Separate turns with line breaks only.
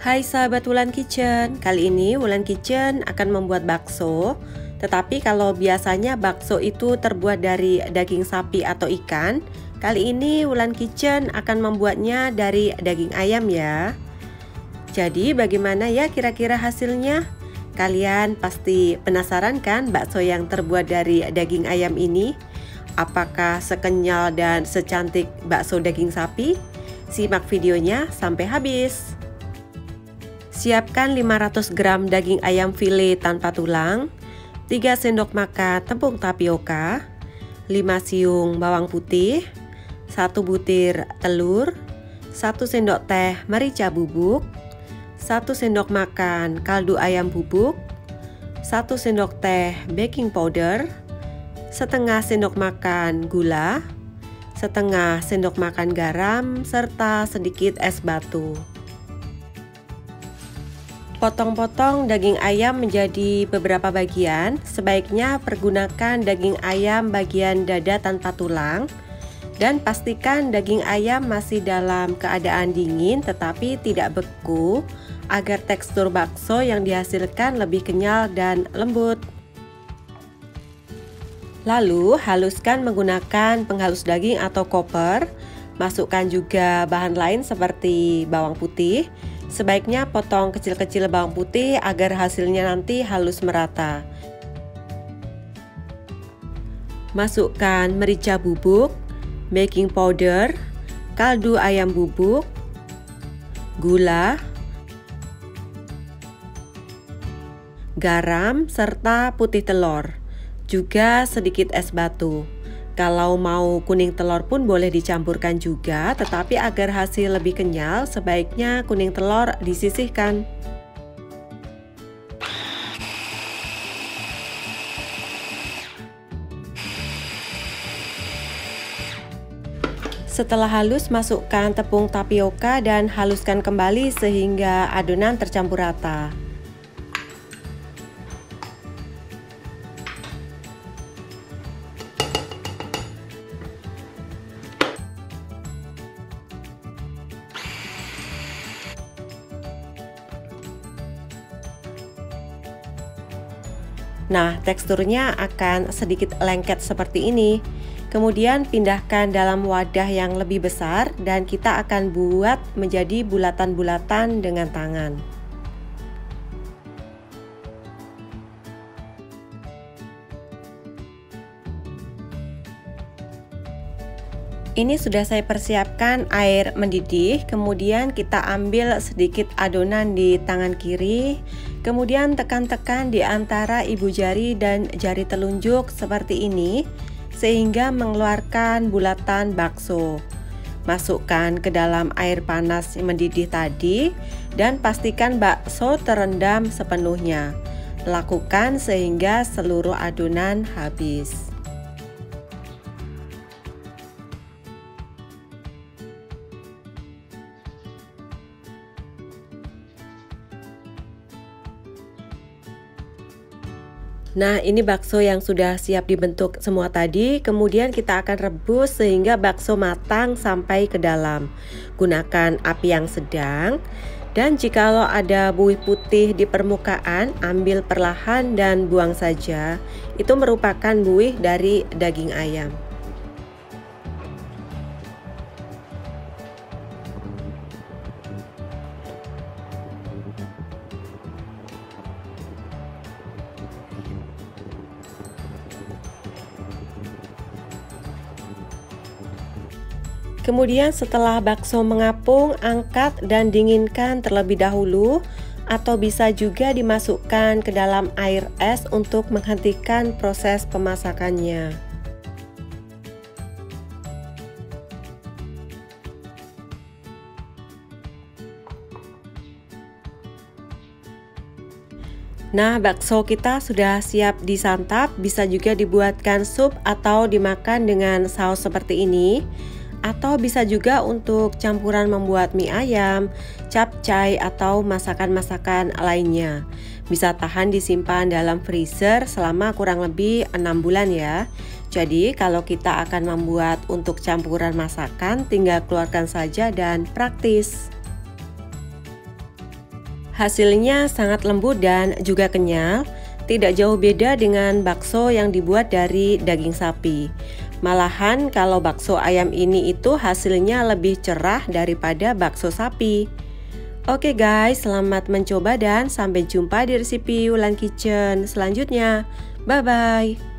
Hai sahabat Wulan Kitchen, kali ini Wulan Kitchen akan membuat bakso. Tetapi kalau biasanya bakso itu terbuat dari daging sapi atau ikan, kali ini Wulan Kitchen akan membuatnya dari daging ayam ya. Jadi bagaimana ya kira-kira hasilnya? Kalian pasti penasaran kan bakso yang terbuat dari daging ayam ini? Apakah sekenyal dan secantik bakso daging sapi? Simak videonya sampai habis. Siapkan 500 gram daging ayam file tanpa tulang, 3 sendok makan tepung tapioka, 5 siung bawang putih, 1 butir telur, 1 sendok teh merica bubuk, 1 sendok makan kaldu ayam bubuk, 1 sendok teh baking powder, setengah sendok makan gula, setengah sendok makan garam, serta sedikit es batu. Potong-potong daging ayam menjadi beberapa bagian. Sebaiknya pergunakan daging ayam bagian dada tanpa tulang. Dan pastikan daging ayam masih dalam keadaan dingin tetapi tidak beku, agar tekstur bakso yang dihasilkan lebih kenyal dan lembut. Lalu haluskan menggunakan penghalus daging atau koper. Masukkan juga bahan lain seperti bawang putih. Sebaiknya potong kecil-kecil bawang putih agar hasilnya nanti halus merata. Masukkan merica bubuk, baking powder, kaldu ayam bubuk, gula, garam, serta putih telur. Juga sedikit es batu. Kalau mau kuning telur pun boleh dicampurkan juga, tetapi agar hasil lebih kenyal, sebaiknya kuning telur disisihkan. Setelah halus, masukkan tepung tapioka dan haluskan kembali sehingga adonan tercampur rata. Nah, teksturnya akan sedikit lengket seperti ini. Kemudian pindahkan dalam wadah yang lebih besar dan kita akan buat menjadi bulatan-bulatan dengan tangan. Ini sudah saya persiapkan air mendidih, kemudian kita ambil sedikit adonan di tangan kiri, kemudian tekan-tekan di antara ibu jari dan jari telunjuk seperti ini, sehingga mengeluarkan bulatan bakso. Masukkan ke dalam air panas mendidih tadi, dan pastikan bakso terendam sepenuhnya. Lakukan sehingga seluruh adonan habis. Nah, ini bakso yang sudah siap dibentuk semua tadi. Kemudian kita akan rebus sehingga bakso matang sampai ke dalam. Gunakan api yang sedang. Dan jikalau ada buih putih di permukaan, ambil perlahan dan buang saja. Itu merupakan buih dari daging ayam. Kemudian setelah bakso mengapung, angkat dan dinginkan terlebih dahulu, atau bisa juga dimasukkan ke dalam air es untuk menghentikan proses pemasakannya. Nah, bakso kita sudah siap disantap, bisa juga dibuatkan sup atau dimakan dengan saus seperti ini. Atau bisa juga untuk campuran membuat mie ayam, capcay, atau masakan-masakan lainnya. Bisa tahan disimpan dalam freezer selama kurang lebih 6 bulan ya. Jadi kalau kita akan membuat untuk campuran masakan, tinggal keluarkan saja dan praktis. Hasilnya sangat lembut dan juga kenyal, tidak jauh beda dengan bakso yang dibuat dari daging sapi. Malahan kalau bakso ayam ini itu hasilnya lebih cerah daripada bakso sapi. Oke guys, selamat mencoba dan sampai jumpa di resipi Wulan Kitchen selanjutnya. Bye bye.